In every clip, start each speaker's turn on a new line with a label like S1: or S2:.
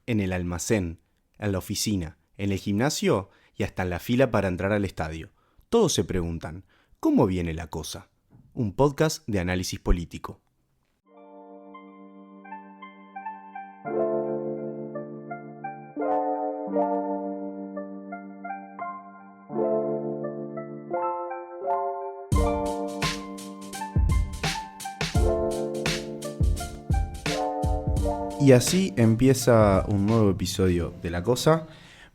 S1: en el almacén, en la oficina, en el gimnasio y hasta en la fila para entrar al estadio. Todos se preguntan, ¿cómo viene la cosa? Un podcast de análisis político. Y así empieza un nuevo episodio de La Cosa.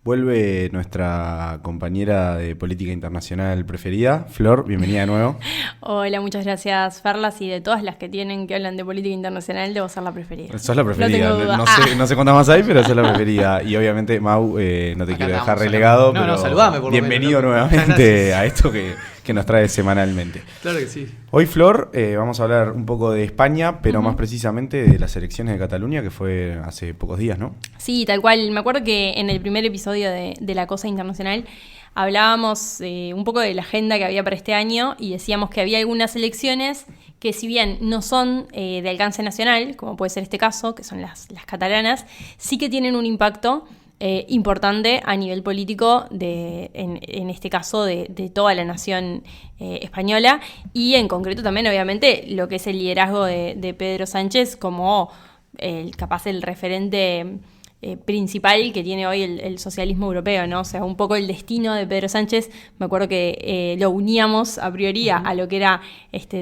S1: Vuelve nuestra compañera de política internacional preferida, Flor, bienvenida de nuevo.
S2: Hola, muchas gracias, Ferlas, y de todas las que hablan de política internacional, debo ser la preferida.
S1: Sos la preferida,
S2: no tengo duda.
S1: No sé cuántas más hay, pero sos la preferida. Y obviamente, Mau, no te quiero dejar relegado, pero
S3: saludame por lo
S1: bienvenido
S3: menos,
S1: nuevamente a esto que nos trae semanalmente.
S3: Claro que sí.
S1: Hoy, Flor, vamos a hablar un poco de España, pero más precisamente de las elecciones de Cataluña, que fue hace pocos días, ¿no?
S2: Sí, tal cual. Me acuerdo que en el primer episodio de La Cosa Internacional hablábamos un poco de la agenda que había para este año y decíamos que había algunas elecciones que, si bien no son de alcance nacional, como puede ser este caso, que son las catalanas, sí que tienen un impacto importante a nivel político en este caso de toda la nación española, y en concreto también obviamente lo que es el liderazgo de Pedro Sánchez como capaz el referente principal que tiene hoy el socialismo europeo, ¿no? O sea, un poco el destino de Pedro Sánchez, me acuerdo que lo uníamos a priori a lo que era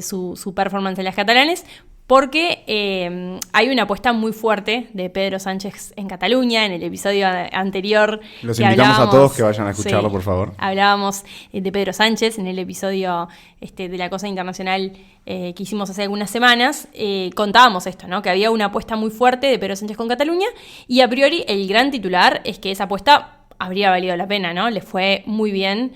S2: su performance en las catalanes, porque hay una apuesta muy fuerte de Pedro Sánchez en Cataluña. En el episodio anterior
S1: los invitamos a todos que vayan a escucharlo,
S2: sí,
S1: por favor.
S2: Hablábamos de Pedro Sánchez en el episodio de La Cosa Internacional que hicimos hace algunas semanas. Contábamos esto, ¿no? Que había una apuesta muy fuerte de Pedro Sánchez con Cataluña, y a priori el gran titular es que esa apuesta habría valido la pena, ¿no? Le fue muy bien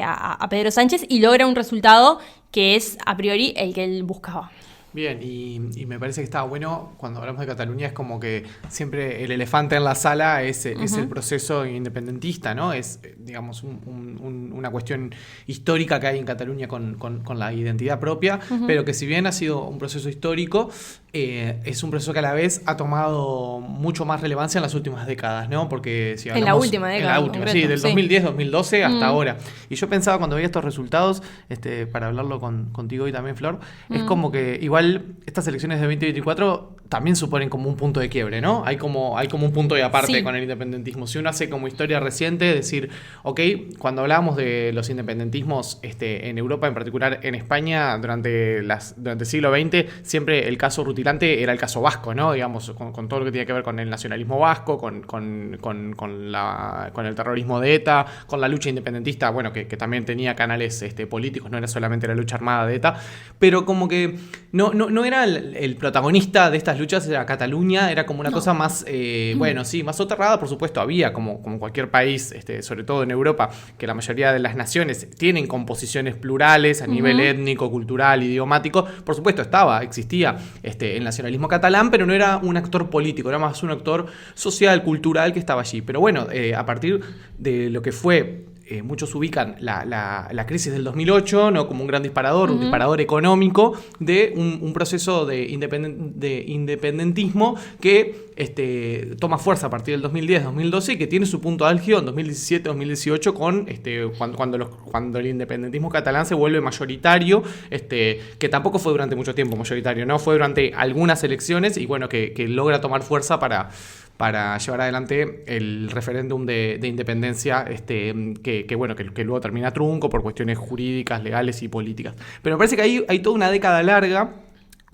S2: a Pedro Sánchez y logra un resultado que es a priori el que él buscaba.
S3: Bien, y me parece que está bueno cuando hablamos de Cataluña, es como que siempre el elefante en la sala es el proceso independentista, ¿no? Es, digamos, una cuestión histórica que hay en Cataluña con la identidad propia, pero que si bien ha sido un proceso histórico, es un proceso que a la vez ha tomado mucho más relevancia en las últimas décadas, ¿no? Porque si hablamos,
S2: en la última década.
S3: Sí, del 2010, 2012 hasta ahora. Y yo pensaba cuando veía estos resultados, para hablarlo contigo y también, Flor, es como que igual estas elecciones de 2024 también suponen como un punto de quiebre, ¿no? Hay como un punto de aparte con el independentismo. Si uno hace como historia reciente, decir, ok, cuando hablábamos de los independentismos en Europa, en particular en España, durante el siglo XX, siempre el caso rutilante era el caso vasco, ¿no? Digamos, con todo lo que tiene que ver con el nacionalismo vasco, con el terrorismo de ETA, con la lucha independentista, bueno, que también tenía canales políticos, no era solamente la lucha armada de ETA, pero como que no era el protagonista de estas luchas, era Cataluña, era como una cosa más, bueno, sí, más soterrada, por supuesto, había como cualquier país, sobre todo en Europa, que la mayoría de las naciones tienen composiciones plurales a nivel étnico, cultural, idiomático, por supuesto existía el nacionalismo catalán, pero no era un actor político, era más un actor social, cultural que estaba allí. Pero bueno, a partir de lo que fue, muchos ubican la crisis del 2008, ¿no? Como un gran disparador, un disparador económico de un proceso de independentismo que toma fuerza a partir del 2010-2012 y que tiene su punto álgido en 2017-2018 cuando el independentismo catalán se vuelve mayoritario, que tampoco fue durante mucho tiempo mayoritario, ¿no? Fue durante algunas elecciones y bueno, que logra tomar fuerza para llevar adelante el referéndum de independencia que luego termina trunco por cuestiones jurídicas, legales y políticas. Pero me parece que hay toda una década larga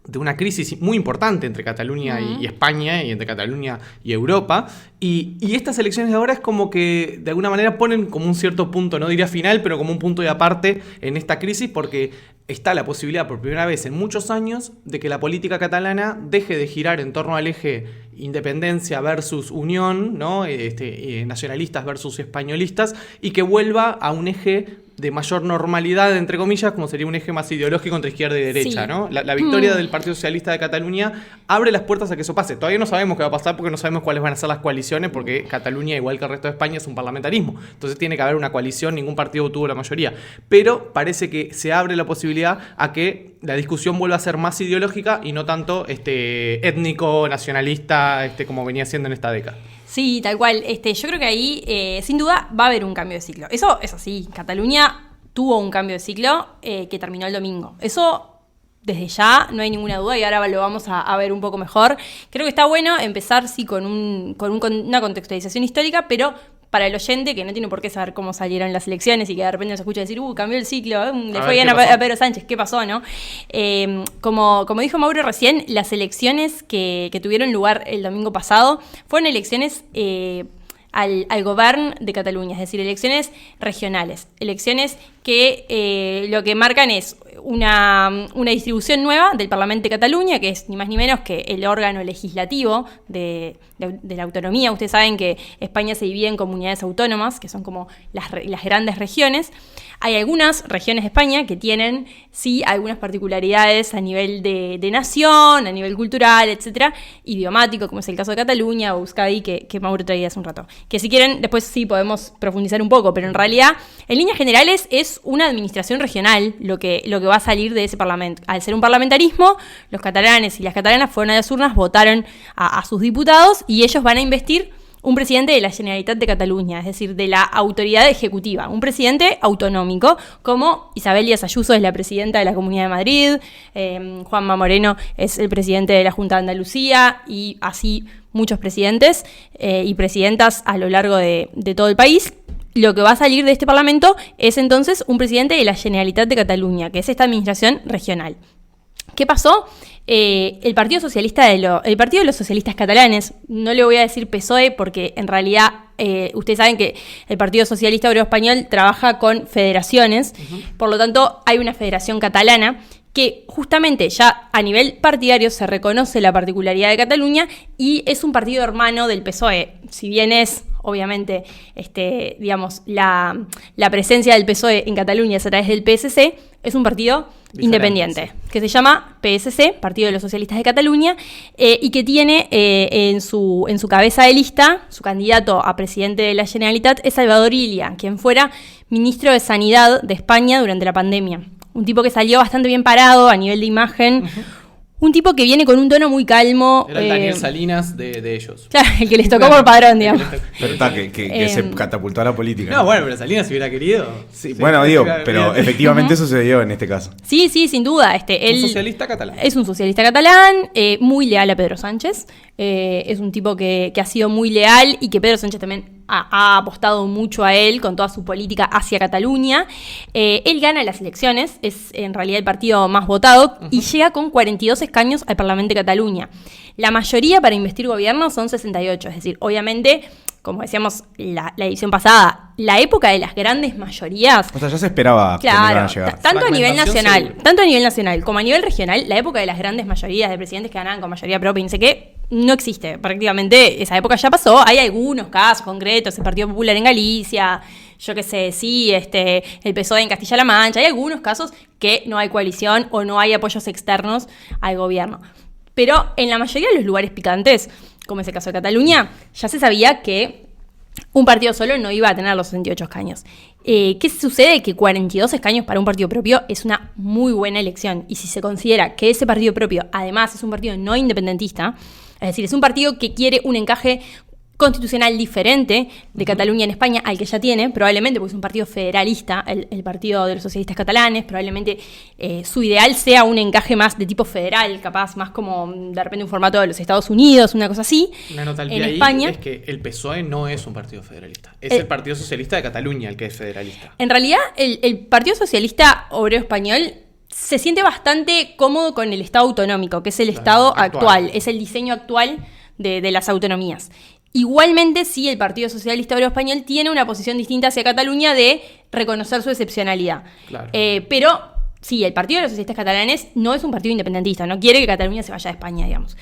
S3: de una crisis muy importante entre Cataluña y España, y entre Cataluña y Europa, y estas elecciones de ahora es como que de alguna manera ponen como un cierto punto, no diría final, pero como un punto de aparte en esta crisis, porque está la posibilidad por primera vez en muchos años de que la política catalana deje de girar en torno al eje independencia versus unión, ¿no? Nacionalistas versus españolistas, y que vuelva a un eje de mayor normalidad, entre comillas, como sería un eje más ideológico entre izquierda y derecha,
S2: sí,
S3: ¿no? La victoria del Partido Socialista de Cataluña abre las puertas a que eso pase. Todavía no sabemos qué va a pasar porque no sabemos cuáles van a ser las coaliciones, porque Cataluña, igual que el resto de España, es un parlamentarismo. Entonces tiene que haber una coalición, ningún partido tuvo la mayoría. Pero parece que se abre la posibilidad a que la discusión vuelva a ser más ideológica y no tanto étnico, nacionalista, como venía siendo en esta década.
S2: Sí, tal cual. Yo creo que ahí, sin duda, va a haber un cambio de ciclo. Eso es así. Cataluña tuvo un cambio de ciclo que terminó el domingo. Eso, desde ya, no hay ninguna duda y ahora lo vamos a ver un poco mejor. Creo que está bueno empezar, sí, con una contextualización histórica, pero para el oyente que no tiene por qué saber cómo salieron las elecciones y que de repente nos escucha decir, cambió el ciclo, le fue bien a Pedro Sánchez, ¿qué pasó, no? Como dijo Mauro recién, las elecciones que tuvieron lugar el domingo pasado fueron elecciones al gobierno de Cataluña, es decir, elecciones regionales, elecciones que lo que marcan es una distribución nueva del Parlamento de Cataluña, que es ni más ni menos que el órgano legislativo de la autonomía. Ustedes saben que España se divide en comunidades autónomas, que son como las grandes regiones. Hay algunas regiones de España que tienen, sí, algunas particularidades a nivel de nación, a nivel cultural, etcétera, idiomático, como es el caso de Cataluña o Euskadi, que Mauro traía hace un rato. Que si quieren, después sí podemos profundizar un poco, pero en realidad, en líneas generales, es una administración regional lo que va a salir de ese parlamento. Al ser un parlamentarismo, los catalanes y las catalanas fueron a las urnas, votaron a sus diputados y ellos van a investir un presidente de la Generalitat de Cataluña, es decir, de la autoridad ejecutiva, un presidente autonómico, como Isabel Díaz Ayuso es la presidenta de la Comunidad de Madrid, Juanma Moreno es el presidente de la Junta de Andalucía, y así muchos presidentes y presidentas a lo largo de todo el país. Lo que va a salir de este Parlamento es entonces un presidente de la Generalitat de Cataluña, que es esta administración regional. ¿Qué pasó? El Partido de los Socialistas Catalanes, no le voy a decir PSOE porque en realidad ustedes saben que el Partido Socialista Obrero Español trabaja con federaciones, por lo tanto hay una federación catalana que justamente ya a nivel partidario se reconoce la particularidad de Cataluña y es un partido hermano del PSOE, si bien es obviamente digamos la presencia del PSOE en Cataluña es a través del PSC, es un partido independiente, que se llama PSC, Partido de los Socialistas de Cataluña, y que tiene en su cabeza de lista, su candidato a presidente de la Generalitat es Salvador Illa, quien fuera ministro de Sanidad de España durante la pandemia. Un tipo que salió bastante bien parado a nivel de imagen, un tipo que viene con un tono muy calmo.
S3: Era el Daniel Salinas de ellos.
S2: Claro, el que les tocó por padrón, digamos.
S1: Pero está, que se catapultó a la política.
S3: No, bueno, pero Salinas si hubiera querido.
S1: Sí, bueno, digo, pero efectivamente sucedió en este caso.
S2: Sí, sin duda.
S3: Un socialista catalán.
S2: Es un socialista catalán, muy leal a Pedro Sánchez. Es un tipo que ha sido muy leal y que Pedro Sánchez también ha apostado mucho a él con toda su política hacia Cataluña. Él gana las elecciones, es en realidad el partido más votado, y llega con 42 escaños al Parlamento de Cataluña. La mayoría para investir gobierno son 68, es decir, obviamente, como decíamos la edición pasada, la época de las grandes mayorías. O sea,
S1: ya se esperaba que iban a llegar.
S2: Tanto a nivel nacional como a nivel regional, la época de las grandes mayorías de presidentes que ganaban con mayoría propia y no sé qué, no existe. Prácticamente esa época ya pasó. Hay algunos casos concretos, el Partido Popular en Galicia, yo qué sé, sí, el PSOE en Castilla-La Mancha. Hay algunos casos que no hay coalición o no hay apoyos externos al gobierno. Pero en la mayoría de los lugares picantes, como es el caso de Cataluña, ya se sabía que un partido solo no iba a tener los 68 escaños. ¿Qué sucede? Que 42 escaños para un partido propio es una muy buena elección. Y si se considera que ese partido propio, además, es un partido no independentista, es decir, es un partido que quiere un encaje constitucional diferente de Cataluña en España al que ya tiene, probablemente porque es un partido federalista, el Partido de los Socialistas Catalanes, probablemente su ideal sea un encaje más de tipo federal, capaz más como de repente un formato de los Estados Unidos, una cosa así.
S3: Una nota al pie
S2: en
S3: ahí
S2: España,
S3: es que el PSOE no es un partido federalista, es el Partido Socialista de Cataluña el que es federalista.
S2: En realidad, el Partido Socialista Obrero Español se siente bastante cómodo con el Estado autonómico, que es el Estado actual, es el diseño actual de las autonomías. Igualmente, sí, el Partido Socialista Obrero Español tiene una posición distinta hacia Cataluña de reconocer su excepcionalidad. Claro. Pero, sí, el Partido de los Socialistas Catalanes no es un partido independentista, no quiere que Cataluña se vaya de España, digamos.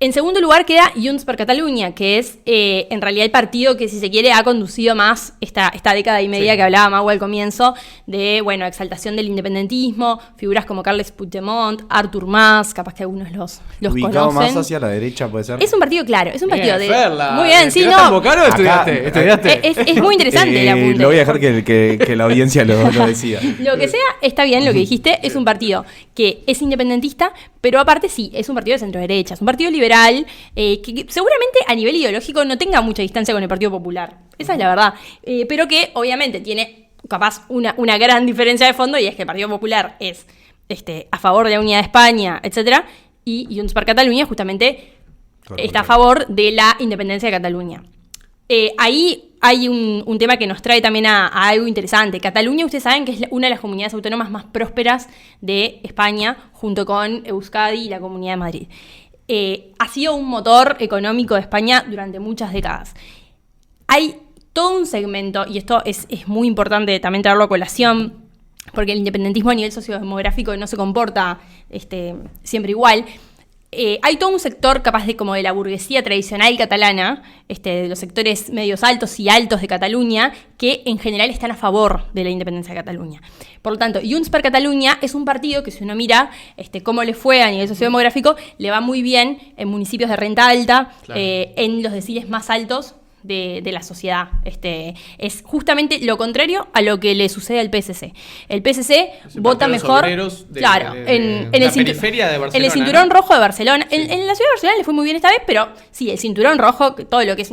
S2: En segundo lugar queda Junts per Catalunya, que es en realidad el partido que, si se quiere, ha conducido más esta década y media que hablaba Mau al comienzo, de, bueno, exaltación del independentismo, figuras como Carles Puigdemont, Artur Mas, capaz que algunos los
S1: ubicado
S2: conocen.
S1: más hacia la derecha, puede ser.
S2: Es un partido, claro, es un partido de...
S3: Ferla,
S2: Muy bien, sí,
S3: ¿tiraste
S2: no.
S3: a Bocar o estudiaste?
S2: Es muy interesante el apunte.
S1: Lo voy a dejar que la audiencia lo decida.
S2: Lo que sea, está bien lo que dijiste, es un partido que es independentista, pero aparte sí, es un partido de centro-derecha, es un partido liberal, que seguramente a nivel ideológico no tenga mucha distancia con el Partido Popular, esa es la verdad, pero que obviamente tiene capaz una gran diferencia de fondo, y es que el Partido Popular es a favor de la unidad de España, etcétera, y Junts per Catalunya justamente está a favor de la independencia de Cataluña. Ahí hay un tema que nos trae también a algo interesante. Cataluña, ustedes saben que es una de las comunidades autónomas más prósperas de España, junto con Euskadi y la Comunidad de Madrid. Ha sido un motor económico de España durante muchas décadas. Hay todo un segmento, y esto es muy importante también traerlo a colación, porque el independentismo a nivel sociodemográfico no se comporta siempre igual. Hay todo un sector capaz de como de la burguesía tradicional catalana, de los sectores medios altos y altos de Cataluña, que en general están a favor de la independencia de Cataluña. Por lo tanto, Junts per Catalunya es un partido que, si uno mira cómo le fue a nivel sociodemográfico, le va muy bien en municipios de renta alta, claro, en los deciles más altos de la sociedad. Es justamente lo contrario a lo que le sucede al PSC. El PSC vota mejor, claro, en la periferia de Barcelona, en el cinturón rojo de Barcelona. Sí. En la ciudad de Barcelona le fue muy bien esta vez, pero sí, el cinturón rojo, todo lo que es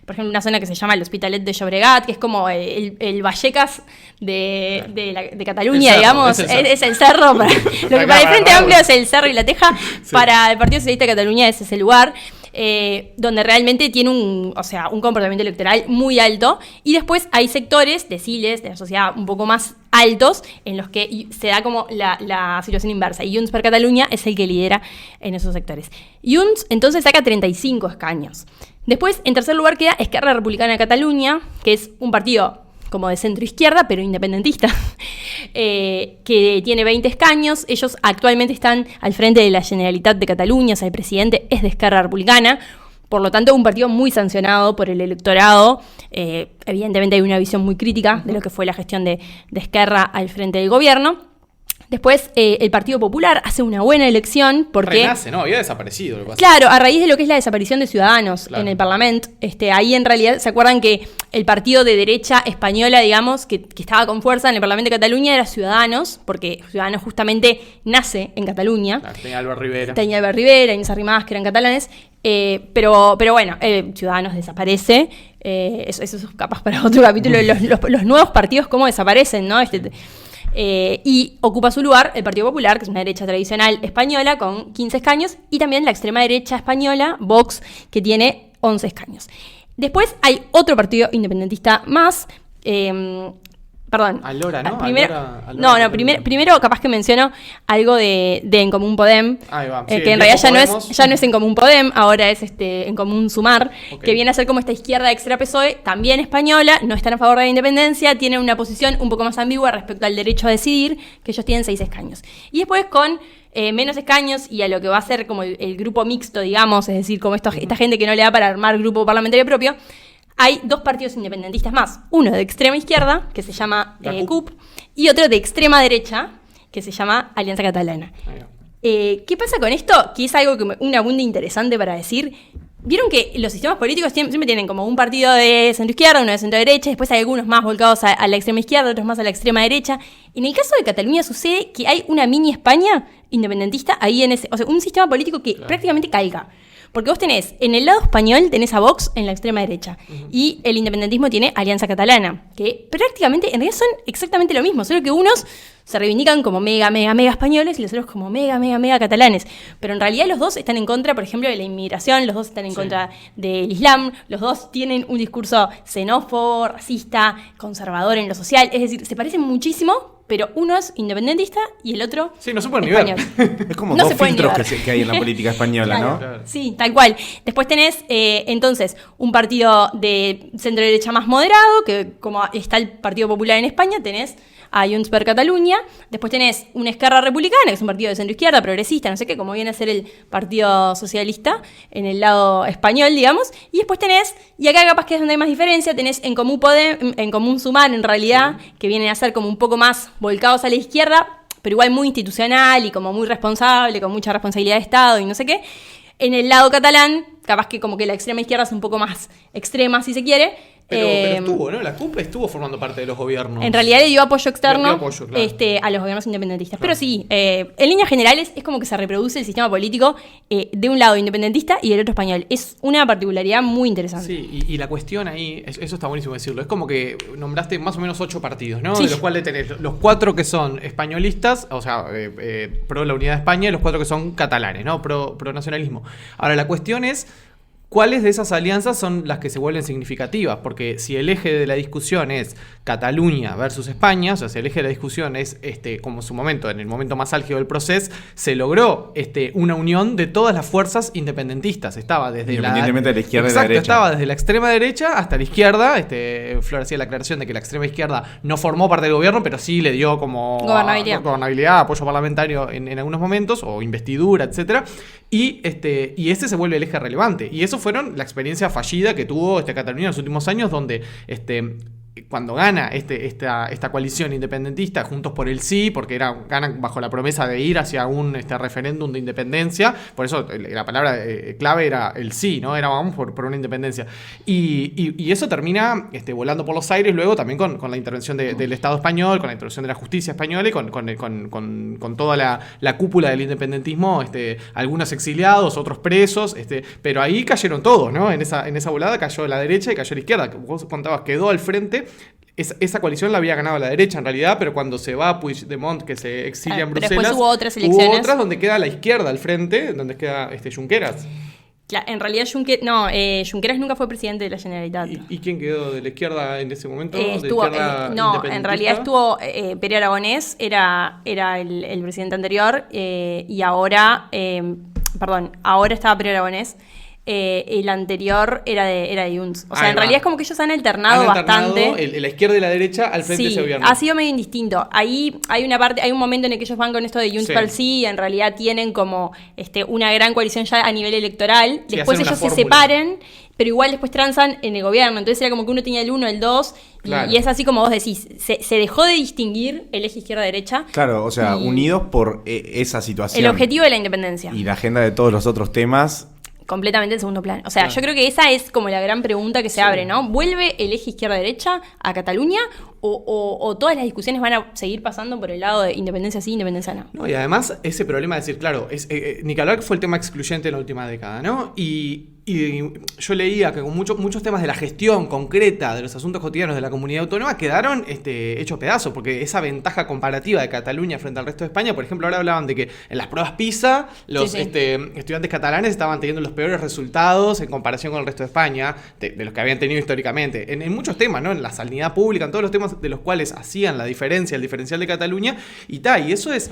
S2: por ejemplo, una zona que se llama el Hospitalet de Llobregat, que es como el Vallecas de Cataluña, digamos, es el cerro. Lo que para el Frente Amplio es el Cerro y la Teja, sí, para el Partido Socialista de Cataluña es ese lugar. Donde realmente tiene un comportamiento electoral muy alto, y después hay sectores, deciles de la sociedad un poco más altos, en los que se da como la situación inversa, y Junts per Catalunya es el que lidera en esos sectores. Junts entonces saca 35 escaños. Después, en tercer lugar, queda Esquerra Republicana de Catalunya, que es un partido como de centro-izquierda, pero independentista, que tiene 20 escaños. Ellos actualmente están al frente de la Generalitat de Cataluña, o sea, el presidente es de Esquerra Republicana, por lo tanto, un partido muy sancionado por el electorado. Evidentemente hay una visión muy crítica de lo que fue la gestión de Esquerra al frente del gobierno. Después, el Partido Popular hace una buena elección porque...
S3: Renace, ¿no? Había desaparecido. Lo que
S2: claro, a raíz de lo que es la desaparición de Ciudadanos, claro, en el Parlamento. Ahí en realidad, ¿se acuerdan que el partido de derecha española, digamos, que estaba con fuerza en el Parlamento de Cataluña era Ciudadanos? Porque Ciudadanos justamente nace en Cataluña.
S3: Claro, tenía Albert Rivera.
S2: Tenía Albert Rivera, Inés Arrimadas, que eran catalanes. Pero bueno, Ciudadanos desaparece. Eso es capaz para otro capítulo. Los nuevos partidos, ¿cómo desaparecen, no? Y ocupa su lugar el Partido Popular, que es una derecha tradicional española con 15 escaños, y también la extrema derecha española, Vox, que tiene 11 escaños. Después hay otro partido independentista más, perdón.
S3: Alora, ¿no?
S2: Primero capaz que menciono algo de En Común Podem,
S3: sí,
S2: que en realidad ya no es En Común Podem, ahora es En Común Sumar, okay, que viene a ser como esta izquierda extra PSOE, también española, no están a favor de la independencia, tienen una posición un poco más ambigua respecto al derecho a decidir, que ellos tienen 6 escaños. Y después con menos escaños y a lo que va a ser como el grupo mixto, digamos, es decir, como esta gente que no le da para armar grupo parlamentario propio, hay 2 partidos independentistas más. Uno de extrema izquierda, que se llama CUP, y otro de extrema derecha, que se llama Alianza Catalana. ¿Qué pasa con esto? Que es algo un apunte interesante para decir. Vieron que los sistemas políticos siempre tienen como un partido de centro-izquierda, uno de centro-derecha, después hay algunos más volcados a la extrema izquierda, otros más a la extrema derecha. En el caso de Cataluña sucede que hay una mini España independentista ahí o sea, un sistema político que prácticamente calca. Porque vos tenés, en el lado español tenés a Vox en la extrema derecha, y el independentismo tiene Alianza Catalana, que prácticamente en realidad son exactamente lo mismo, solo que unos se reivindican como mega españoles y los otros como mega catalanes. Pero en realidad los dos están en contra, por ejemplo, de la inmigración, los dos están en contra del Islam, los dos tienen un discurso xenófobo, racista, conservador en lo social. Es decir, se parecen muchísimo, pero uno es independentista y el otro
S3: Sí, no se pueden ni ver.
S2: español.
S1: Es como
S2: No
S1: dos
S2: se pueden
S1: filtros
S2: ni ver.
S1: que hay en la política española,
S2: Claro.
S1: ¿no?
S3: Claro.
S2: Sí, tal cual. Después tenés, entonces, un partido de centro-derecha más moderado, que como está el Partido Popular en España, tenés a Junts per Catalunya. Después tenés una Esquerra Republicana, que es un partido de centro-izquierda, progresista, no sé qué, como viene a ser el Partido Socialista en el lado español, digamos. Y después tenés, y acá capaz que es donde hay más diferencia, tenés en Común Sumar, en realidad, que vienen a ser como un poco más volcados a la izquierda, pero igual muy institucional y como muy responsable, con mucha responsabilidad de Estado y no sé qué. En el lado catalán, capaz que como que la extrema izquierda es un poco más extrema, si se quiere.
S3: Pero estuvo, ¿no? La CUP estuvo formando parte de los gobiernos.
S2: En realidad le dio apoyo externo
S3: Le dio apoyo, claro.
S2: a los gobiernos independentistas.
S3: Claro.
S2: Pero sí, en líneas generales es como que se reproduce el sistema político de un lado independentista y del otro español. Es una particularidad muy interesante.
S3: Sí, y la cuestión ahí, eso está buenísimo decirlo, es como que nombraste más o menos 8 partidos, ¿no?
S2: Sí.
S3: De los cuales tenés los 4 que son españolistas, o sea, pro la unidad de España, y los 4 que son catalanes, ¿no? Pro nacionalismo. Ahora, la cuestión es, ¿cuáles de esas alianzas son las que se vuelven significativas? Porque si el eje de la discusión es Cataluña versus España, o sea, si el eje de la discusión es, como su momento, en el momento más álgido del proceso, se logró una unión de todas las fuerzas independentistas. Estaba desde
S1: Independientemente de la izquierda y la
S3: Exacto,
S1: derecha.
S3: estaba desde la extrema derecha hasta la izquierda. Flor hacía la aclaración de que la extrema izquierda no formó parte del gobierno, pero sí le dio como gobernabilidad, apoyo parlamentario en algunos momentos, o investidura, etcétera. Y ese se vuelve el eje relevante. Y eso fueron la experiencia fallida que tuvo Cataluña en los últimos años, donde cuando gana esta coalición independentista, Juntos por el Sí, porque ganan bajo la promesa de ir hacia un referéndum de independencia, por eso la palabra clave era el sí, ¿no? Era vamos por una independencia. Y eso termina volando por los aires luego también con la intervención del Estado español, con la intervención de la justicia española y con toda la cúpula del independentismo, algunos exiliados, otros presos, pero ahí cayeron todos, ¿no? En esa volada cayó la derecha y cayó la izquierda. Vos contabas, quedó al frente. Esa coalición la había ganado la derecha en realidad, pero cuando se va Puigdemont, que se exilia en Bruselas,
S2: después hubo otras elecciones.
S3: Hubo otras donde queda la izquierda al frente, donde queda Junqueras.
S2: En realidad Junqueras nunca fue presidente de la Generalitat.
S3: ¿Y quién quedó de la izquierda en ese momento?
S2: En realidad estuvo Pere Aragonés, era el presidente anterior, y ahora estaba Pere Aragonés. El anterior era de Junts. O sea, en realidad es como que ellos han alternado bastante.
S3: La izquierda y la derecha al frente de ese gobierno.
S2: Ha sido medio indistinto. Ahí hay un momento en el que ellos van con esto de Junts per Sí, y en realidad tienen como una gran coalición ya a nivel electoral.
S3: Sí,
S2: después ellos se separan, pero igual después transan en el gobierno. Entonces era como que uno tenía el 1, el 2, claro. Y es así como vos decís, se dejó de distinguir el eje izquierda-derecha.
S1: Claro, o sea, unidos por esa situación.
S2: El objetivo de la independencia.
S1: Y la agenda de todos los otros temas
S2: completamente en segundo plano. O sea, yo creo que esa es como la gran pregunta que se abre, ¿no? ¿Vuelve el eje izquierda-derecha a Cataluña o todas las discusiones van a seguir pasando por el lado de independencia sí, independencia no?
S3: No, y además ese problema de decir, claro, ni que hablar que fue el tema excluyente en la última década, ¿no? Y yo leía que con muchos temas de la gestión concreta de los asuntos cotidianos de la comunidad autónoma quedaron hechos pedazos, porque esa ventaja comparativa de Cataluña frente al resto de España, por ejemplo, ahora hablaban de que en las pruebas PISA los estudiantes catalanes estaban teniendo los peores resultados en comparación con el resto de España, de los que habían tenido históricamente, en muchos temas, ¿no? En la sanidad pública, en todos los temas de los cuales hacían la diferencia, el diferencial de Cataluña, y eso es,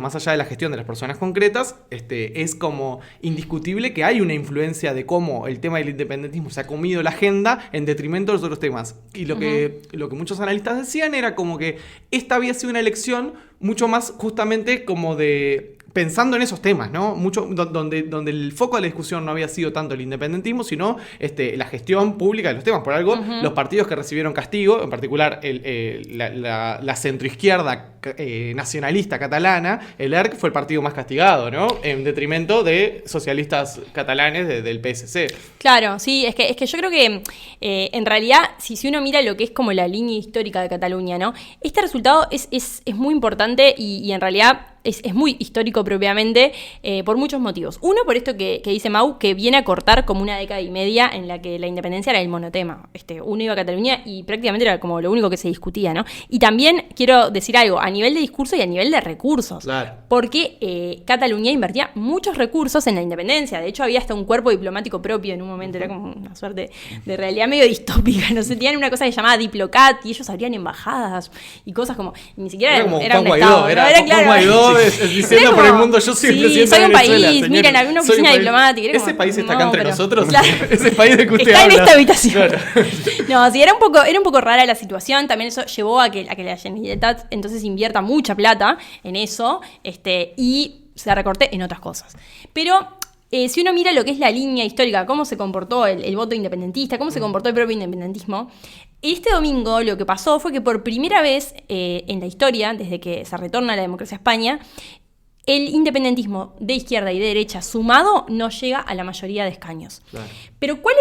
S3: más allá de la gestión de las personas concretas, es como indiscutible que hay una influencia de cómo el tema del independentismo se ha comido la agenda en detrimento de los otros temas. Y lo que muchos analistas decían era como que esta había sido una elección mucho más justamente como de pensando en esos temas, ¿no? Mucho, donde el foco de la discusión no había sido tanto el independentismo, sino la gestión pública de los temas. Por algo, los partidos que recibieron castigo, en particular la centroizquierda nacionalista catalana, el ERC fue el partido más castigado, ¿no? En detrimento de socialistas catalanes del PSC.
S2: Claro, sí, es que yo creo que en realidad, si uno mira lo que es como la línea histórica de Cataluña, ¿no? Este resultado es muy importante y en realidad es muy histórico propiamente por muchos motivos. Uno, por esto que dice Mau, que viene a cortar como una década y media en la que la independencia era el monotema. Uno iba a Cataluña y prácticamente era como lo único que se discutía, ¿no? Y también quiero decir algo, a nivel de discurso y a nivel de recursos.
S3: Claro.
S2: Porque Cataluña invertía muchos recursos en la independencia. De hecho, había hasta un cuerpo diplomático propio en un momento. Era como una suerte de realidad medio distópica. No sé, tenían una cosa que se llamaba Diplocat y ellos abrían embajadas y cosas como... Ni siquiera
S3: era como
S2: era un
S3: Juan
S2: estado.
S3: Guaidó, era
S2: Claro.
S3: Juan Guaidó diciendo por el mundo, yo soy el presidente
S2: soy un
S3: de Venezuela,
S2: país,
S3: señores.
S2: miren, había una
S3: Soy un
S2: oficina
S3: país.
S2: diplomática. Era
S3: Ese
S2: como,
S3: país está acá entre nosotros.
S2: Claro.
S3: Ese país de que usted
S2: está
S3: habla.
S2: en esta habitación.
S3: Claro.
S2: No, sí, era un poco rara la situación. También eso llevó a que la Generalitat entonces invierta mucha plata en eso y se recorte en otras cosas. Pero si uno mira lo que es la línea histórica, cómo se comportó el voto independentista, cómo se comportó el propio independentismo, este domingo lo que pasó fue que por primera vez en la historia, desde que se retorna a la democracia a España, el independentismo de izquierda y de derecha sumado no llega a la mayoría de escaños. Claro. Pero ¿cuál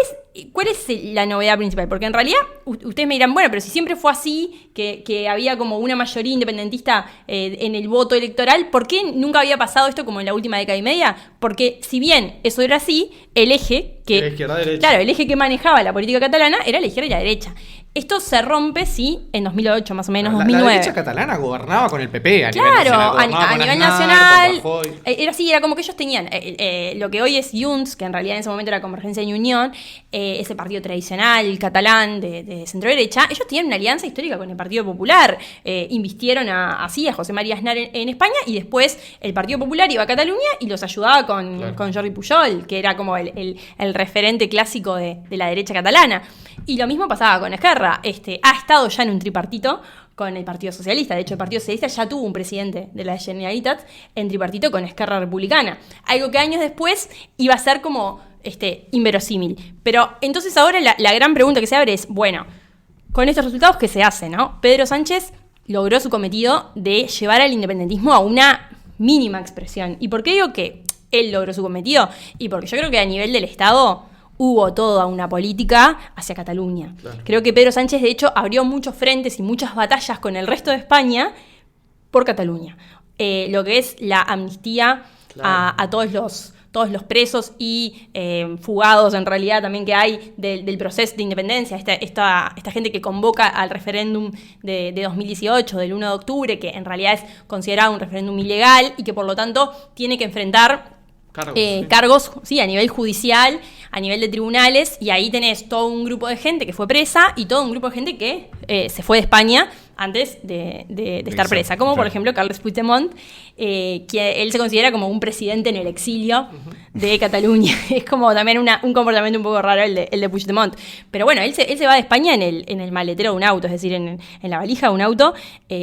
S2: es la novedad principal? Porque en realidad ustedes me dirán, bueno, pero si siempre fue así, que había como una mayoría independentista en el voto electoral, ¿por qué nunca había pasado esto como en la última década y media? Porque si bien eso era así, el eje que...
S3: La izquierda-derecha.
S2: Claro, el eje que manejaba la política catalana era la izquierda y la derecha. Esto se rompe, sí, en 2008, más o menos, 2009.
S3: La derecha catalana gobernaba con el PP a
S2: nivel nacional. A nivel nacional. Era así, era como que ellos tenían lo que hoy es Junts, que en realidad en ese momento era Convergencia y Unión, ese partido tradicional catalán de centro-derecha. Ellos tenían una alianza histórica con el Partido Popular. Invistieron a José María Aznar en España y después el Partido Popular iba a Cataluña y los ayudaba con Jordi Pujol, que era como el referente clásico de la derecha catalana. Y lo mismo pasaba con Esquerra. Ha estado ya en un tripartito con el Partido Socialista. De hecho, el Partido Socialista ya tuvo un presidente de la Generalitat en tripartito con Esquerra Republicana. Algo que años después iba a ser como inverosímil. Pero entonces ahora la gran pregunta que se abre es, bueno, con estos resultados, ¿qué se hace, no? Pedro Sánchez logró su cometido de llevar al independentismo a una mínima expresión. ¿Y por qué digo que él logró su cometido? Y porque yo creo que a nivel del Estado hubo toda una política hacia Cataluña. Claro. Creo que Pedro Sánchez, de hecho, abrió muchos frentes y muchas batallas con el resto de España por Cataluña. Lo que es la amnistía a todos los presos y fugados, en realidad, también que hay del proceso de independencia. Esta gente que convoca al referéndum de 2018, del 1 de octubre, que en realidad es considerado un referéndum ilegal y que, por lo tanto, tiene que enfrentar cargos, sí, a nivel judicial, a nivel de tribunales, y ahí tenés todo un grupo de gente que fue presa y todo un grupo de gente que se fue de España antes de estar presa, como por ejemplo Carles Puigdemont, que él se considera como un presidente en el exilio de Cataluña. Es como también un comportamiento un poco raro el de Puigdemont. Pero bueno, él se va de España en el maletero de un auto, es decir, en la valija de un auto.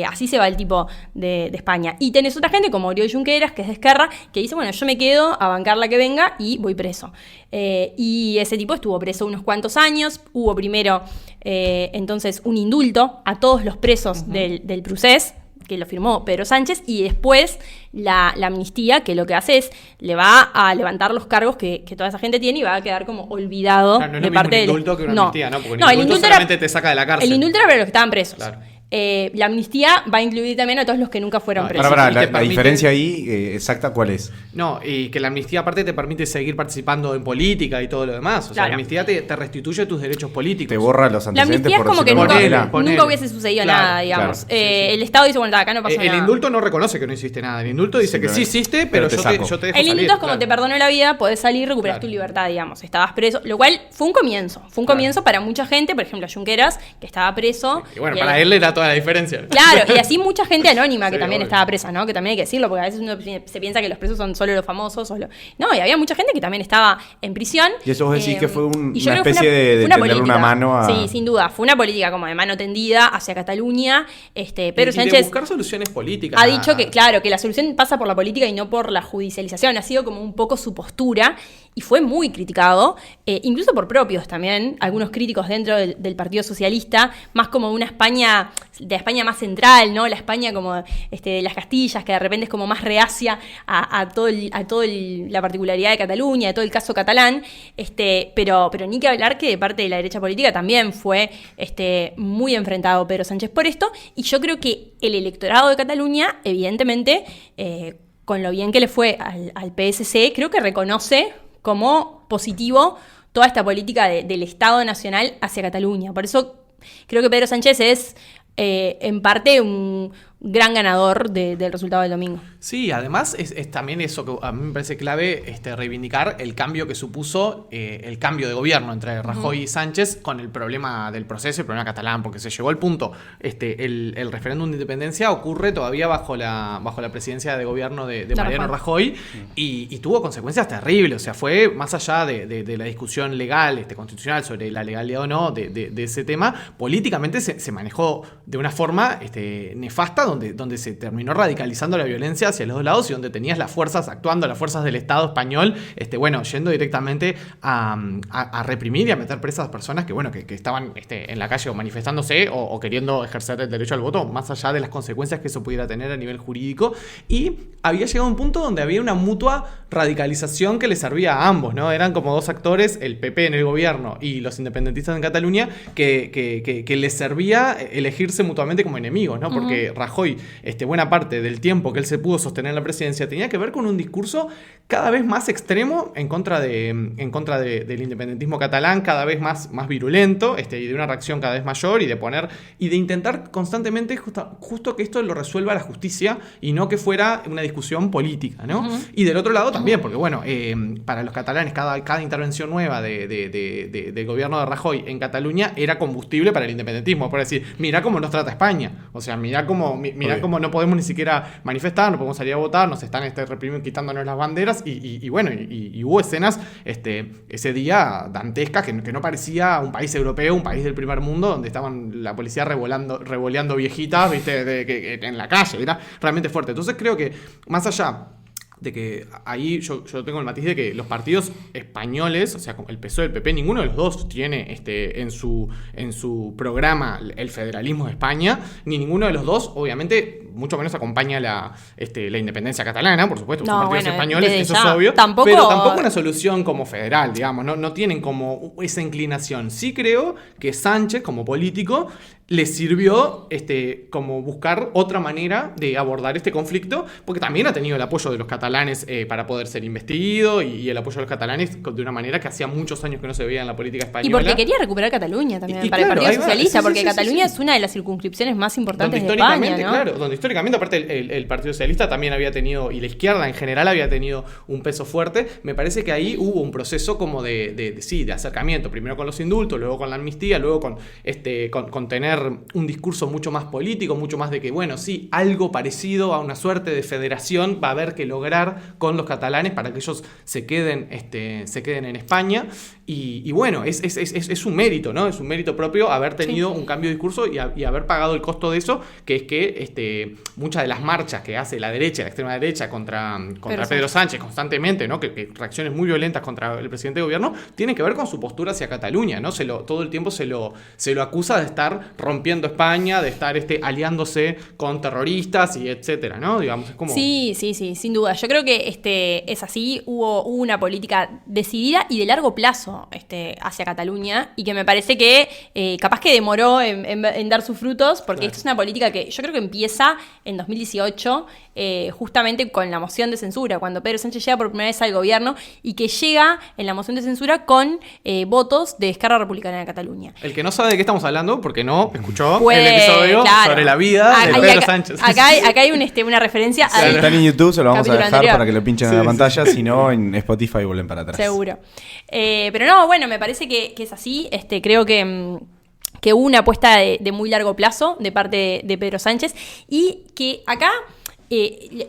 S2: Así se va el tipo de España. Y tenés otra gente como Oriol Junqueras, que es de Esquerra, que dice, bueno, yo me quedo a bancar la que venga y voy preso. Y ese tipo estuvo preso unos cuantos años. Hubo primero entonces un indulto a todos los presos del procés, que lo firmó Pedro Sánchez, y después la amnistía, que lo que hace es le va a levantar los cargos que toda esa gente tiene y va a quedar como olvidado de parte del...
S3: No es lo mismo un indulto que una amnistía, ¿no? Porque
S2: el indulto
S3: solamente te saca de la cárcel.
S2: El indulto era para los que estaban presos.
S3: Claro.
S2: La amnistía va a incluir también a todos los que nunca fueron presos.
S1: La diferencia ahí exacta, ¿cuál es?
S3: No, y que la amnistía aparte te permite seguir participando en política y todo lo demás. O sea, la amnistía te restituye tus derechos políticos.
S1: Te borra los antecedentes.
S2: La amnistía es como que nunca hubiese sucedido nada, digamos.
S1: Claro.
S2: El Estado dice, bueno, acá no pasó nada.
S3: El indulto no reconoce que no hiciste nada. El indulto dice que sí hiciste, pero yo te dejo salir.
S2: El indulto es como te perdono la vida, podés salir, recuperás tu libertad, digamos. Estabas preso, lo cual fue un comienzo. Fue un comienzo para mucha gente, por ejemplo, a Junqueras, que estaba preso.
S3: Y bueno, para él era toda la diferencia.
S2: Claro, y así mucha gente anónima que también estaba presa, ¿no? Que también hay que decirlo, porque a veces uno se piensa que los presos son solo los famosos. No, y había mucha gente que también estaba en prisión.
S1: Y eso vos decís que fue una especie de tenderle una mano a...
S2: Sí, sin duda. Fue una política como de mano tendida hacia Cataluña. Pedro Sánchez...
S3: de buscar soluciones políticas.
S2: Ha dicho que, claro, que la solución pasa por la política y no por la judicialización. Ha sido como un poco su postura. y fue muy criticado, incluso por propios también, algunos críticos dentro del Partido Socialista, más como una España, de España más central, ¿no? La España como de las Castillas, que de repente es como más reacia a toda la particularidad de Cataluña, de todo el caso catalán, pero ni que hablar que de parte de la derecha política también fue muy enfrentado Pedro Sánchez por esto, y yo creo que el electorado de Cataluña, evidentemente, con lo bien que le fue al PSC, creo que reconoce como positivo toda esta política del Estado Nacional hacia Cataluña. Por eso creo que Pedro Sánchez es, en parte, un gran ganador del resultado del domingo.
S3: Sí, además es también eso que a mí me parece clave, reivindicar el cambio que supuso el cambio de gobierno entre Rajoy y Sánchez con el problema del proceso, el problema catalán, porque se llegó al punto, el referéndum de independencia ocurre todavía bajo la presidencia de gobierno de Mariano Rajoy y tuvo consecuencias terribles, o sea, fue más allá de la discusión legal, constitucional sobre la legalidad o no de ese tema, políticamente se manejó de una forma nefasta, donde se terminó radicalizando la violencia hacia los dos lados y donde tenías las fuerzas actuando, las fuerzas del Estado español, yendo directamente a reprimir y a meter presas a personas que estaban en la calle o manifestándose o queriendo ejercer el derecho al voto, más allá de las consecuencias que eso pudiera tener a nivel jurídico. Y había llegado a un punto donde había una mutua radicalización que le servía a ambos, ¿no? Eran como dos actores, el PP en el gobierno y los independentistas en Cataluña, que les servía elegirse mutuamente como enemigos, ¿no? Porque Rajoy, buena parte del tiempo que él se pudo sostener en la presidencia tenía que ver con un discurso cada vez más extremo en contra del independentismo catalán, cada vez más virulento, y de una reacción cada vez mayor y de intentar constantemente justo que esto lo resuelva la justicia y no que fuera una discusión política, ¿no? Y del otro lado también, porque para los catalanes cada intervención nueva del gobierno de Rajoy en Cataluña era combustible para el independentismo, por decir, mira cómo nos trata España, o sea, mira cómo no podemos ni siquiera manifestar, no podemos salir a votar, nos están reprimiendo, quitándonos las banderas y hubo escenas ese día dantescas que no parecía un país europeo, un país del primer mundo, donde estaban la policía revoleando viejitas, en la calle, era realmente fuerte. Entonces creo que más allá de que ahí yo tengo el matiz de que los partidos españoles, o sea, el PSOE y el PP, ninguno de los dos tiene en su programa el federalismo de España, ni ninguno de los dos, obviamente, mucho menos acompaña la independencia catalana, por supuesto, son partidos españoles, eso es obvio, pero tampoco una solución como federal, digamos, no tienen como esa inclinación. Sí creo que Sánchez, como político, le sirvió como buscar otra manera de abordar este conflicto, porque también ha tenido el apoyo de los catalanes para poder ser investido y el apoyo de los catalanes de una manera que hacía muchos años que no se veía en la política española.
S2: Y porque quería recuperar Cataluña también, para el Partido Socialista, porque Cataluña es una de las circunscripciones más importantes de España, ¿no? Claro,
S3: donde históricamente, aparte, el Partido Socialista también había tenido, y la izquierda en general había tenido un peso fuerte. Me parece que ahí hubo un proceso como de acercamiento, primero con los indultos, luego con la amnistía, luego con tener un discurso mucho más político, mucho más de que, algo parecido a una suerte de federación va a haber que lograr con los catalanes para que ellos se queden en España. Y es un mérito, ¿no? Es un mérito propio haber tenido un cambio de discurso y haber pagado el costo de eso, que es que muchas de las marchas que hace la extrema derecha contra Pedro Sánchez constantemente, ¿no? Que reacciones muy violentas contra el presidente de gobierno, tienen que ver con su postura hacia Cataluña, ¿no? Todo el tiempo se lo acusa de estar rompiendo España, de estar aliándose con terroristas y etcétera, ¿no? Digamos, es como...
S2: Sí, sin duda. Yo creo que es así, hubo una política decidida y de largo plazo hacia Cataluña, y que me parece que capaz que demoró en dar sus frutos, porque Esto es una política que yo creo que empieza en 2018, justamente con la moción de censura, cuando Pedro Sánchez llega por primera vez al gobierno y que llega en la moción de censura con votos de Esquerra Republicana de Cataluña.
S3: El que no sabe de qué estamos hablando, porque no escuchó el episodio sobre la vida de Pedro Sánchez.
S2: Acá hay una referencia.
S1: Si están en YouTube, se lo vamos a dejar anterior, para que lo pinchen en la pantalla, si no, en Spotify vuelven para atrás.
S2: Seguro. Pero no, me parece que es así. Creo que hubo una apuesta de muy largo plazo de parte de Pedro Sánchez, y que acá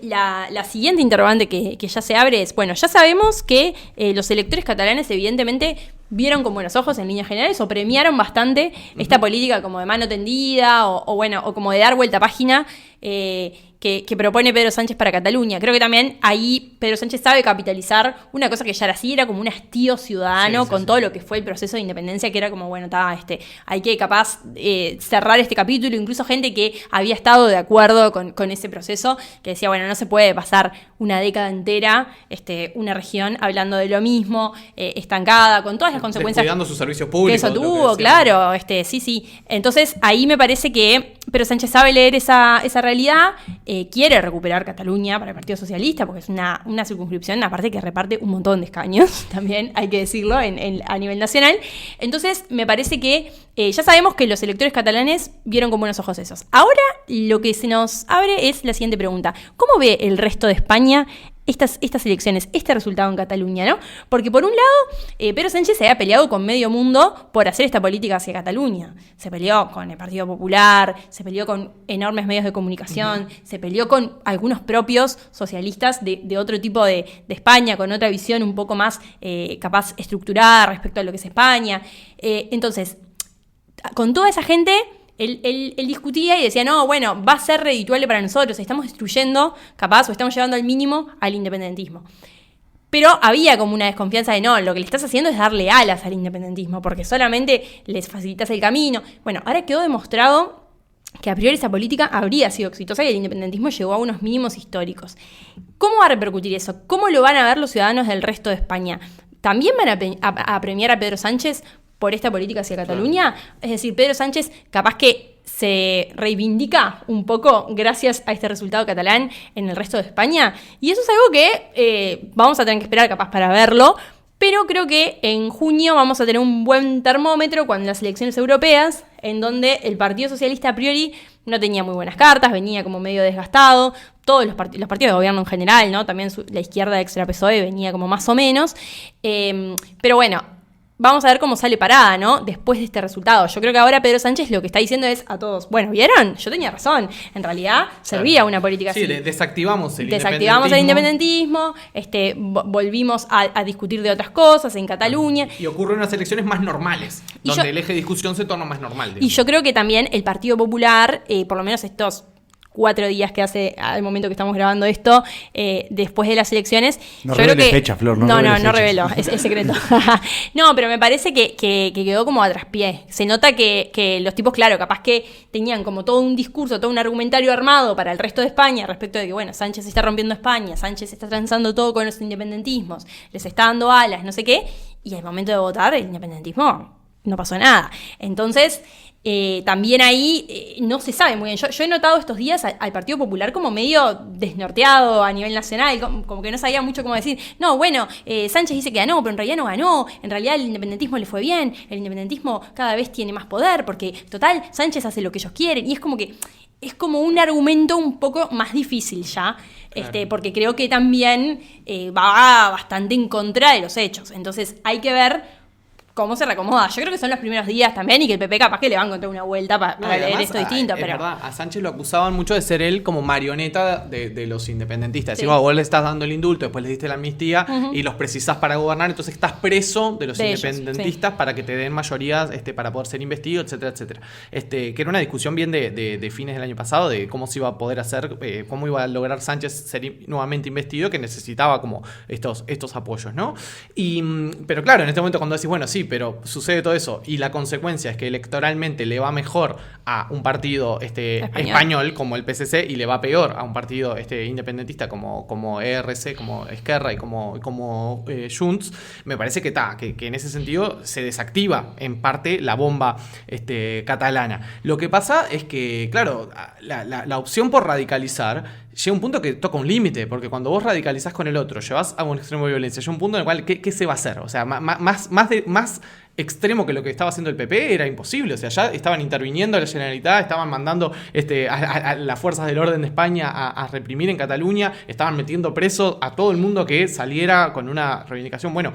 S2: la siguiente interrogante que ya se abre es, ya sabemos que los electores catalanes evidentemente vieron con buenos ojos en líneas generales, o premiaron bastante esta política como de mano tendida o como de dar vuelta a página, que propone Pedro Sánchez para Cataluña. Creo que también ahí Pedro Sánchez sabe capitalizar una cosa que ya era así, era como un hastío ciudadano con todo lo que fue el proceso de independencia, que era como, bueno, hay que capaz cerrar este capítulo. Incluso gente que había estado de acuerdo con ese proceso, que decía, bueno, no se puede pasar una década entera una región hablando de lo mismo, estancada, con todas las consecuencias.
S3: Descuidando sus servicios públicos.
S2: Que eso tuvo, claro. Sí. Entonces ahí me parece que Pedro Sánchez sabe leer esa realidad, quiere recuperar Cataluña para el Partido Socialista, porque es una circunscripción, aparte que reparte un montón de escaños, también hay que decirlo, a nivel nacional. Entonces me parece que ya sabemos que los electores catalanes vieron con buenos ojos esos. Ahora lo que se nos abre es la siguiente pregunta. ¿Cómo ve el resto de España estas elecciones, este resultado en Cataluña, ¿no? Porque por un lado, Pedro Sánchez se había peleado con medio mundo por hacer esta política hacia Cataluña. Se peleó con el Partido Popular, se peleó con enormes medios de comunicación, se peleó con algunos propios socialistas de otro tipo de España, con otra visión un poco más capaz estructurada respecto a lo que es España. Entonces, con toda esa gente, él discutía y decía, no, bueno, va a ser redituable para nosotros, estamos destruyendo, capaz, o estamos llevando al mínimo al independentismo. Pero había como una desconfianza de, no, lo que le estás haciendo es darle alas al independentismo, porque solamente les facilitas el camino. Bueno, ahora quedó demostrado que a priori esa política habría sido exitosa y el independentismo llegó a unos mínimos históricos. ¿Cómo va a repercutir eso? ¿Cómo lo van a ver los ciudadanos del resto de España? ¿También van a premiar a Pedro Sánchez por esta política hacia Cataluña? Es decir, Pedro Sánchez capaz que se reivindica un poco gracias a este resultado catalán en el resto de España. Y eso es algo que vamos a tener que esperar capaz para verlo, pero creo que en junio vamos a tener un buen termómetro cuando las elecciones europeas, en donde el Partido Socialista a priori no tenía muy buenas cartas, venía como medio desgastado, todos los partidos de gobierno en general, ¿no? También la izquierda extra PSOE venía como más o menos, pero bueno, vamos a ver cómo sale parada, ¿no? Después de este resultado. Yo creo que ahora Pedro Sánchez lo que está diciendo es a todos, bueno, ¿vieron? Yo tenía razón. En realidad servía una política así.
S3: Sí, desactivamos el
S2: independentismo, volvimos a discutir de otras cosas en Cataluña.
S3: Y ocurren unas elecciones más normales, donde el eje de discusión se torna más normal.
S2: Digamos. Y yo creo que también el Partido Popular, por lo menos estos 4 días que hace al momento que estamos grabando esto, después de las elecciones.
S1: No revele fecha, Flor.
S2: No revelo, es secreto. No, pero me parece que quedó como a traspié. Se nota que los tipos, claro, capaz que tenían como todo un discurso, todo un argumentario armado para el resto de España respecto de que, bueno, Sánchez está rompiendo España, Sánchez está transando todo con los independentismos, les está dando alas, no sé qué, y al momento de votar, el independentismo no pasó nada. Entonces, también ahí no se sabe muy bien. Yo he notado estos días al Partido Popular como medio desnorteado a nivel nacional, como que no sabía mucho cómo decir, no, bueno, Sánchez dice que ganó, pero en realidad no ganó, en realidad el independentismo le fue bien, el independentismo cada vez tiene más poder, porque total, Sánchez hace lo que ellos quieren, y es como que es como un argumento un poco más difícil ya, claro. Porque creo que también va bastante en contra de los hechos, entonces hay que ver cómo se reacomoda. Yo creo que son los primeros días también y que el PP capaz que le va a encontrar una vuelta para leer esto distinto.
S3: Es verdad, a Sánchez lo acusaban mucho de ser él como marioneta de los independentistas. Sí. Decir, vos le estás dando el indulto, después le diste la amnistía y los precisás para gobernar, entonces estás preso de los independentistas para que te den mayorías para poder ser investido, etcétera, etcétera. Que era una discusión bien de fines del año pasado, de cómo se iba a poder hacer, cómo iba a lograr Sánchez ser nuevamente investido, que necesitaba como estos apoyos, ¿no? Pero claro, en este momento cuando decís, bueno, sí, pero sucede todo eso y la consecuencia es que electoralmente le va mejor a un partido español como el PSC y le va peor a un partido independentista como ERC, como Esquerra y como Junts, me parece que en ese sentido se desactiva en parte la bomba catalana. Lo que pasa es que, claro, la opción por radicalizar llega un punto que toca un límite, porque cuando vos radicalizás con el otro, llevas a un extremo de violencia, llega un punto en el cual, ¿qué se va a hacer? O sea, más extremo que lo que estaba haciendo el PP era imposible. O sea, ya estaban interviniendo la Generalitat, estaban mandando a las fuerzas del orden de España a reprimir en Cataluña, estaban metiendo preso a todo el mundo que saliera con una reivindicación. Bueno,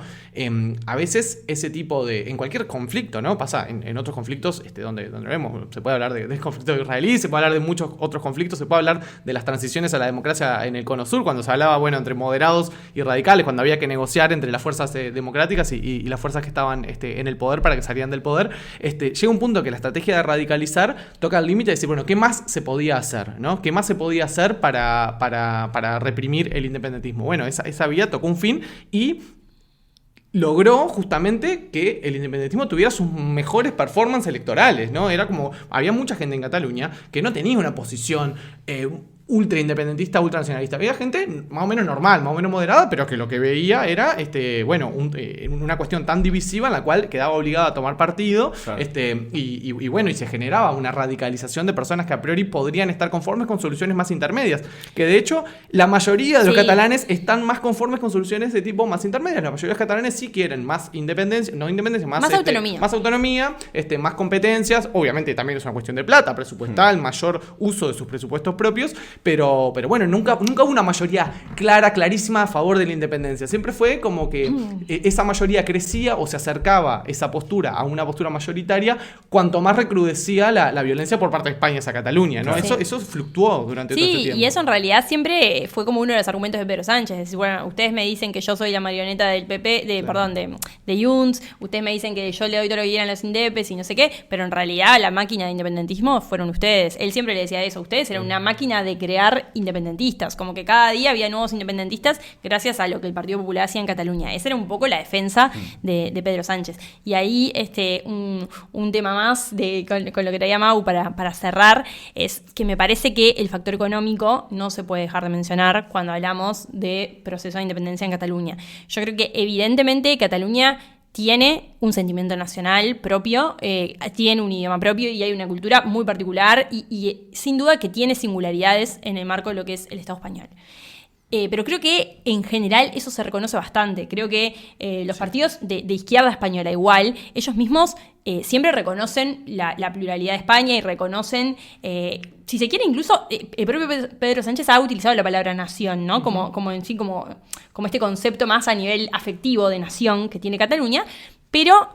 S3: a veces ese tipo en cualquier conflicto, ¿no? Pasa en otros conflictos donde vemos, se puede hablar del conflicto israelí, se puede hablar de muchos otros conflictos, se puede hablar de las transiciones a la democracia en el Cono Sur, cuando se hablaba, entre moderados y radicales, cuando había que negociar entre las fuerzas democráticas y las fuerzas que estaban en el el poder para que salieran del poder, llega un punto que la estrategia de radicalizar toca el límite de decir, bueno, ¿qué más se podía hacer? ¿No? ¿Qué más se podía hacer para reprimir el independentismo? Bueno, esa vía tocó un fin y logró justamente que el independentismo tuviera sus mejores performances electorales, ¿no? Era como, había mucha gente en Cataluña que no tenía una posición ultra independentista, ultra nacionalista. Había gente más o menos normal, más o menos moderada, pero que lo que veía era una cuestión tan divisiva en la cual quedaba obligada a tomar partido, claro. Y se generaba una radicalización de personas que a priori podrían estar conformes con soluciones más intermedias. Que de hecho, la mayoría de los catalanes están más conformes con soluciones de tipo más intermedias. La mayoría de los catalanes sí quieren más independencia, más
S2: autonomía.
S3: Más autonomía, más competencias. Obviamente también es una cuestión de plata presupuestal, mayor uso de sus presupuestos propios. Pero bueno, nunca hubo una mayoría clarísima a favor de la independencia. Siempre fue como que esa mayoría crecía o se acercaba esa postura a una postura mayoritaria cuanto más recrudecía la violencia por parte de España hacia Cataluña, ¿no? Sí. Eso fluctuó durante todo este tiempo.
S2: Y eso en realidad siempre fue como uno de los argumentos de Pedro Sánchez. Es decir, bueno, ustedes me dicen que yo soy la marioneta del PP, de Junts, ustedes me dicen que yo le doy todo lo que quieran a los indepes y no sé qué, pero en realidad la máquina de independentismo fueron ustedes. Él siempre le decía eso, ustedes eran una máquina de crear independentistas, como que cada día había nuevos independentistas gracias a lo que el Partido Popular hacía en Cataluña. Esa era un poco la defensa de Pedro Sánchez. Y ahí un tema más con lo que traía Mau para cerrar es que me parece que el factor económico no se puede dejar de mencionar cuando hablamos de proceso de independencia en Cataluña. Yo creo que evidentemente Cataluña tiene un sentimiento nacional propio, tiene un idioma propio y hay una cultura muy particular y sin duda que tiene singularidades en el marco de lo que es el Estado español. Pero creo que en general eso se reconoce bastante. Creo que los partidos de izquierda española igual, ellos mismos siempre reconocen la pluralidad de España y reconocen, si se quiere incluso, el propio Pedro Sánchez ha utilizado la palabra nación, ¿no? Como este concepto más a nivel afectivo de nación que tiene Cataluña. Pero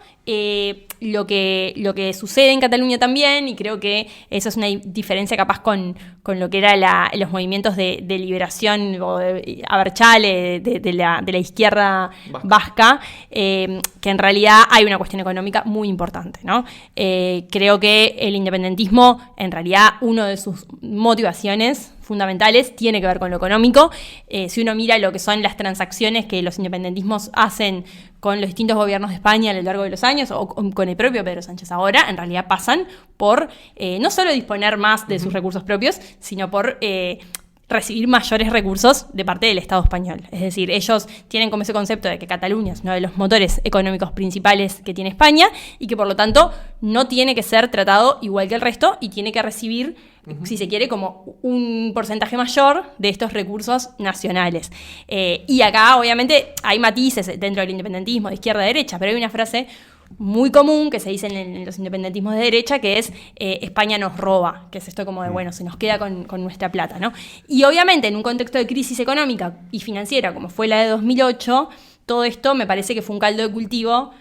S2: lo que sucede en Cataluña también, y creo que eso es una diferencia capaz con lo que eran los movimientos de liberación o de Abertzale, de la izquierda vasca, que en realidad hay una cuestión económica muy importante, ¿no? Creo que el independentismo, en realidad, uno de sus motivaciones fundamentales tiene que ver con lo económico. Si uno mira lo que son las transacciones que los independentismos hacen con los distintos gobiernos de España a lo largo de los años o con el propio Pedro Sánchez ahora, en realidad pasan por no solo disponer más de sus recursos propios, sino por recibir mayores recursos de parte del Estado español. Es decir, ellos tienen como ese concepto de que Cataluña es uno de los motores económicos principales que tiene España y que por lo tanto no tiene que ser tratado igual que el resto y tiene que recibir, si se quiere, como un porcentaje mayor de estos recursos nacionales. Y acá obviamente hay matices dentro del independentismo de izquierda a derecha, pero hay una frase muy común que se dice en los independentismos de derecha, que es España nos roba, que es esto como de, bueno, se nos queda con nuestra plata, ¿no? Y obviamente en un contexto de crisis económica y financiera como fue la de 2008, todo esto me parece que fue un caldo de cultivo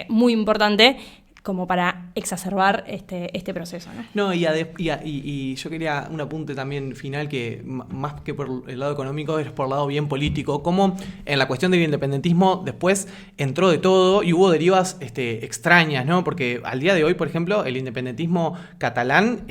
S2: muy importante como para exacerbar este proceso, ¿no?
S3: Y yo quería un apunte también final que más que por el lado económico es por el lado bien político, como en la cuestión del independentismo después entró de todo y hubo derivas extrañas, ¿no? Porque al día de hoy, por ejemplo, el independentismo catalán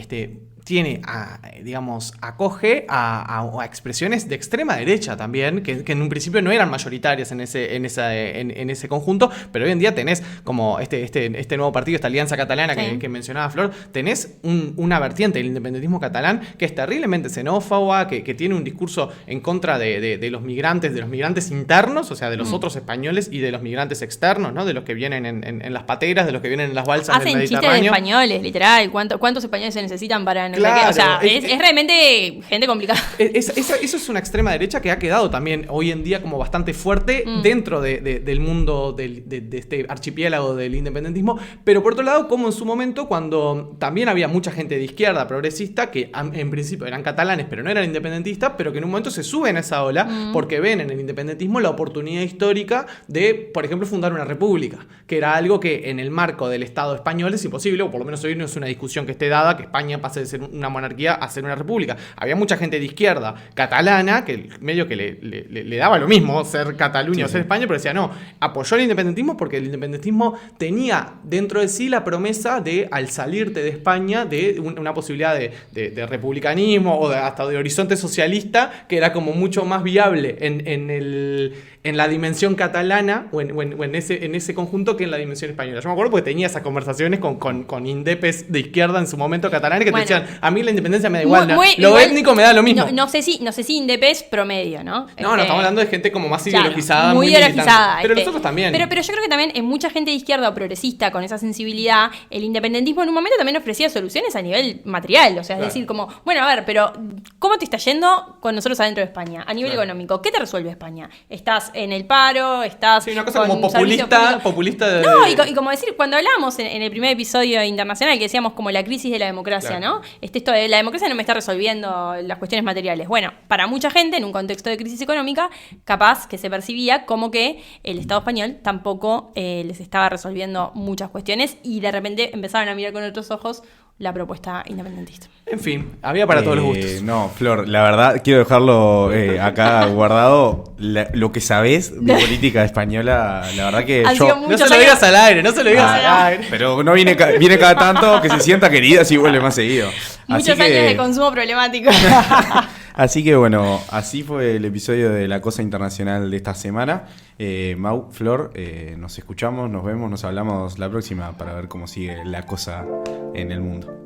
S3: acoge a expresiones de extrema derecha también, que en un principio no eran mayoritarias en ese conjunto, pero hoy en día tenés como este nuevo partido, esta alianza catalana que mencionaba Flor, tenés una vertiente del independentismo catalán que es terriblemente xenófoba, que tiene un discurso en contra de los migrantes internos, o sea, de los otros españoles y de los migrantes externos, ¿no? De los que vienen en las pateras, de los que vienen en las balsas del Mediterráneo.
S2: Hacen chistes de españoles, literal. ¿Cuántos españoles se necesitan para... Claro, o sea, es realmente gente complicada. Eso
S3: es una extrema derecha que ha quedado también hoy en día como bastante fuerte dentro del mundo de este archipiélago del independentismo. Pero por otro lado, como en su momento, cuando también había mucha gente de izquierda progresista que en principio eran catalanes, pero no eran independentistas, pero que en un momento se suben a esa ola porque ven en el independentismo la oportunidad histórica de, por ejemplo, fundar una república, que era algo que en el marco del Estado español es imposible, o por lo menos hoy no es una discusión que esté dada, que España pase de ser una monarquía a ser una república. Había mucha gente de izquierda catalana que medio que le daba lo mismo ser Cataluña o ser España, pero decía, no, apoyó el independentismo porque el independentismo tenía dentro de sí la promesa de, al salirte de España, de una posibilidad de republicanismo o hasta de horizonte socialista, que era como mucho más viable en la dimensión catalana o en ese conjunto que en la dimensión española. Yo me acuerdo porque tenía esas conversaciones con indepes de izquierda en su momento catalanes que te decían, a mí la independencia me da igual, lo étnico me da lo mismo.
S2: No sé si indepes promedio, ¿no?
S3: No, estamos hablando de gente como más ideologizada,
S2: muy ideologizada.
S3: Pero nosotros también.
S2: Pero yo creo que también en mucha gente de izquierda o progresista con esa sensibilidad, el independentismo en un momento también ofrecía soluciones a nivel material. O sea, es decir, como, bueno, a ver, pero ¿cómo te está yendo con nosotros adentro de España? A nivel económico, ¿qué te resuelve España? ¿Estás en el paro? ¿Estás
S3: una cosa como populista de...
S2: No, y como decir, cuando hablábamos en el primer episodio internacional que decíamos como la crisis de la democracia, ¿no? Esto de la democracia no me está resolviendo las cuestiones materiales. Bueno, para mucha gente, en un contexto de crisis económica, capaz que se percibía como que el Estado español tampoco les estaba resolviendo muchas cuestiones y de repente empezaron a mirar con otros ojos la propuesta independentista.
S3: En fin, había para todos los gustos.
S1: No, Flor, la verdad, quiero dejarlo acá guardado. Lo que sabés de política española, la verdad que
S2: no
S3: se lo digas al aire, no se lo digas al aire.
S1: Pero no viene cada tanto que se sienta querida si vuelve más seguido.
S2: Muchos años de consumo problemático.
S1: Así que bueno, así fue el episodio de La Cosa Internacional de esta semana. Mau, Flor, nos escuchamos, nos vemos, nos hablamos la próxima para ver cómo sigue la cosa en el mundo.